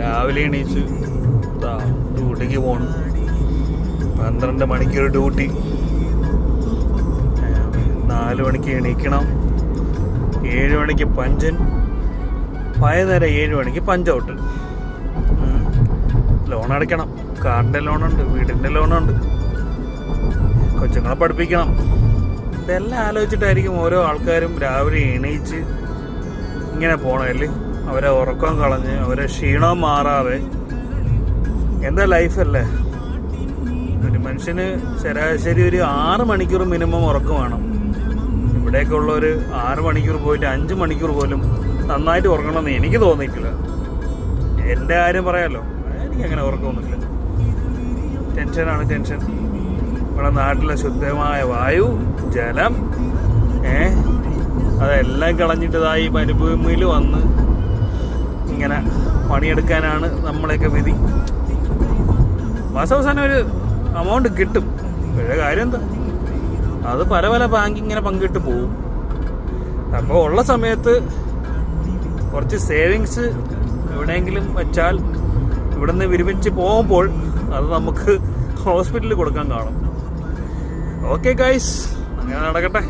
രാവിലെ എണീച്ച് ഡ്യൂട്ടിക്ക് പോകണം. 12 മണിക്കൊരു ഡ്യൂട്ടി, 4 മണിക്ക് എണീക്കണം, 7 മണിക്ക് പഞ്ചൻ, വൈകുന്നേരം 7 മണിക്ക് പഞ്ച് ഔട്ട്. ലോൺ അടയ്ക്കണം, കാറിൻ്റെ ലോണുണ്ട്, വീടിൻ്റെ ലോണുണ്ട്, കൊച്ചുങ്ങളെ പഠിപ്പിക്കണം. ഇതെല്ലാം ആലോചിച്ചിട്ടായിരിക്കും ഓരോ ആൾക്കാരും രാവിലെ എണീച്ച് ഇങ്ങനെ പോണല്ലേ. അവരെ ഉറക്കം കളഞ്ഞ് അവരെ ക്ഷീണം മാറാതെ. എന്താ ലൈഫല്ലേ. ഒരു മനുഷ്യന് ശരാശരി ഒരു 6 മണിക്കൂർ മിനിമം ഉറക്കം വേണം. ഇവിടെയൊക്കെ ഉള്ളൊരു 6 മണിക്കൂർ പോയിട്ട് 5 മണിക്കൂർ പോലും നന്നായിട്ട് ഉറങ്ങണമെന്ന് എനിക്ക് തോന്നിയിട്ടില്ല. എൻ്റെ കാര്യം പറയാമല്ലോ, എനിക്കങ്ങനെ ഉറക്കമൊന്നുമില്ല. ടെൻഷനാണ് ടെൻഷൻ. ഇവിടെ നാട്ടിലെ ശുദ്ധമായ വായു, ജലം, അതെല്ലാം കളഞ്ഞിട്ടതായി മരുഭൂമിയിൽ വന്ന് ഇങ്ങനെ പണിയെടുക്കാനാണ് നമ്മളെയൊക്കെ വിധി. മാസാവസാനം ഒരു എമൗണ്ട് കിട്ടും. പക്ഷേ കാര്യം എന്താ, അത് പല പല ബാങ്ക് ഇങ്ങനെ പങ്കിട്ട് പോവും. അപ്പോൾ ഉള്ള സമയത്ത് കുറച്ച് സേവിങ്സ് എവിടെയെങ്കിലും വെച്ചാൽ ഇവിടെ നിന്ന് വിരമിച്ച് പോകുമ്പോൾ അത് നമുക്ക് ഹോസ്പിറ്റലിൽ കൊടുക്കാൻ കാണും. ഓക്കെ ഗൈസ്, അങ്ങനെ നടക്കട്ടെ.